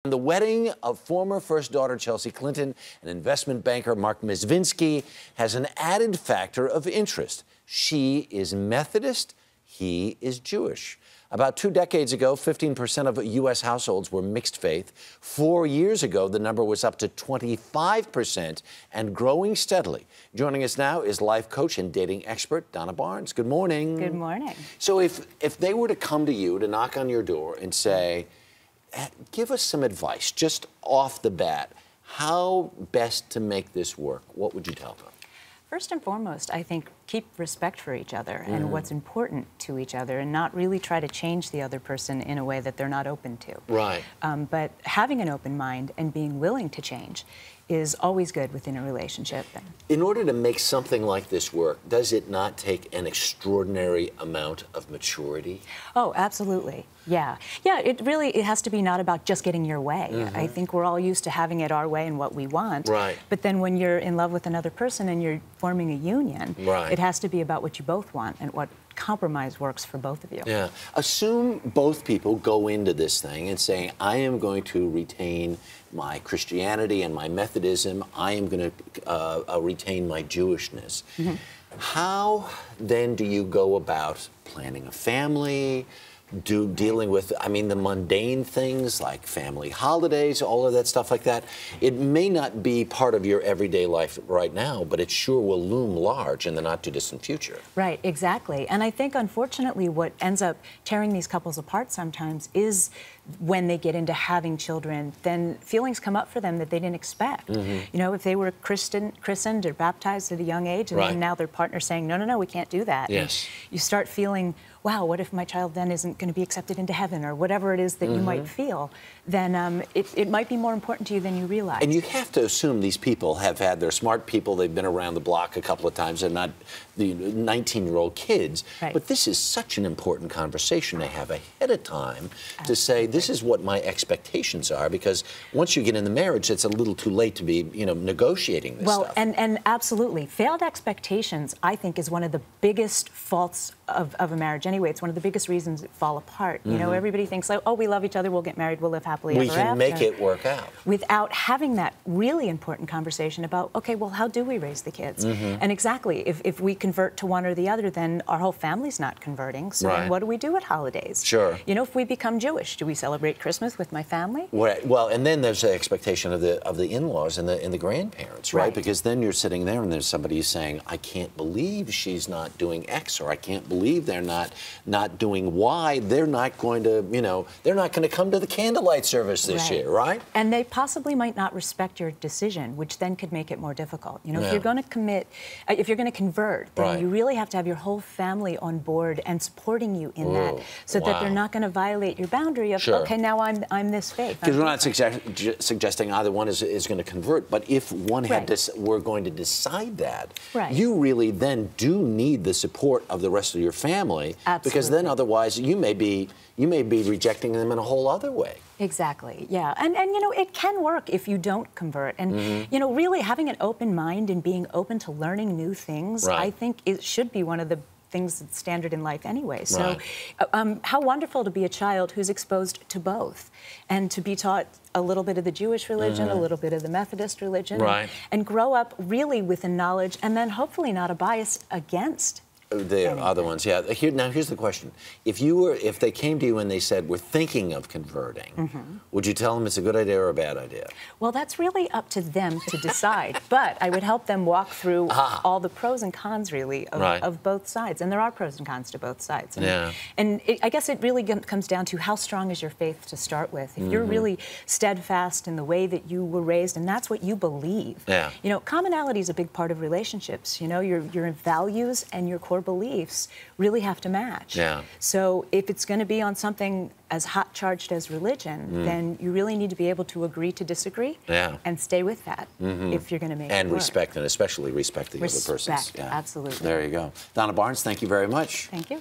The wedding of former first daughter Chelsea Clinton and investment banker Mark Mizvinsky has an added factor of interest. She is Methodist, he is Jewish. About 2 decades ago, 15% of U.S. households were mixed faith. 4 years ago, the number was up to 25% and growing steadily. Joining us now is life coach and dating expert Donna Barnes. Good morning. Good morning. So if they were to come to you, to knock on your door and say, give us some advice, just off the bat, how best to make this work, what would you tell them? First and foremost, I think keep respect for each other and what's important to each other, and not really try to change the other person in a way that they're not open to. Right. But having an open mind and being willing to change is always good within a relationship. In order to make something like this work, does it not take an extraordinary amount of maturity? Oh, absolutely. Yeah. Yeah, it has to be not about just getting your way. I think we're all used to having it our way and what we want. Right. But then when you're in love with another person and you're forming a union, right, it has to be about what you both want and what compromise works for both of you. Yeah. Assume both people go into this thing and saying, I am going to retain my Christianity and my Methodism. I am going to retain my Jewishness. How then do you go about planning a family, dealing with, I mean, the mundane things like family holidays, all of that stuff like that? It may not be part of your everyday life right now, but it sure will loom large in the not-too-distant future. Right, exactly. And I think, unfortunately, what ends up tearing these couples apart sometimes is when they get into having children, then feelings come up for them that they didn't expect. You know, if they were christened or baptized at a young age, and then now their partner's saying, no, no, no, we can't do that. Yes. And you start feeling, wow, what if my child then isn't going to be accepted into heaven, or whatever it is that you might feel, then it might be more important to you than you realize. And you have to assume these people they're smart people, they've been around the block a couple of times, they're not the 19-year-old kids. Right. But this is such an important conversation to have ahead of time to say, this is what my expectations are, because once you get in the marriage, it's a little too late to be, negotiating this stuff. Well, and absolutely. Failed expectations, I think, is one of the biggest faults of a marriage anyway. It's one of the biggest reasons it fall apart. You know, everybody thinks, like, oh, we love each other, we'll get married, we'll live happily ever after. We can make it work out. Without having that really important conversation about, okay, well, how do we raise the kids? And exactly, if we convert to one or the other, then our whole family's not converting. So then what do we do at holidays? Sure. You know, if we become Jewish, do we celebrate Christmas with my family? Right. Well, and then there's the expectation of the in-laws and the grandparents, right? Because then you're sitting there and there's somebody saying, I can't believe she's not doing X, or I can't believe they're not doing Y. They're not going to, they're not going to come to the candlelight service this year, right? And they possibly might not respect your decision, which then could make it more difficult. You know, if you're going to commit, if you're going to convert, then you really have to have your whole family on board and supporting you in that, so that they're not going to violate your boundary of, okay, now I'm this faith. Because we're not suggesting either one is going to convert, but if one we're going to decide that, you really then do need the support of the rest of your family, because then otherwise you may be rejecting them in a whole other way. Exactly, yeah. And it can work if you don't convert. And, really having an open mind and being open to learning new things, I think it should be one of the things that's standard in life anyway. So how wonderful to be a child who's exposed to both, and to be taught a little bit of the Jewish religion, a little bit of the Methodist religion, and grow up really with a knowledge, and then hopefully not a bias against the other ones, yeah. Now here's the question: if they came to you and they said, we're thinking of converting, would you tell them it's a good idea or a bad idea? Well, that's really up to them to decide. But I would help them walk through all the pros and cons, really, of both sides. And there are pros and cons to both sides. And I guess it really comes down to how strong is your faith to start with. If you're really steadfast in the way that you were raised, and that's what you believe. Commonality is a big part of relationships. Your values and your core beliefs really have to match. So if it's going to be on something as hot charged as religion, then you really need to be able to agree to disagree and stay with that if you're going to make it work. And respect, and especially respect the other persons. Absolutely. There you go. Donna Barnes, thank you very much. Thank you.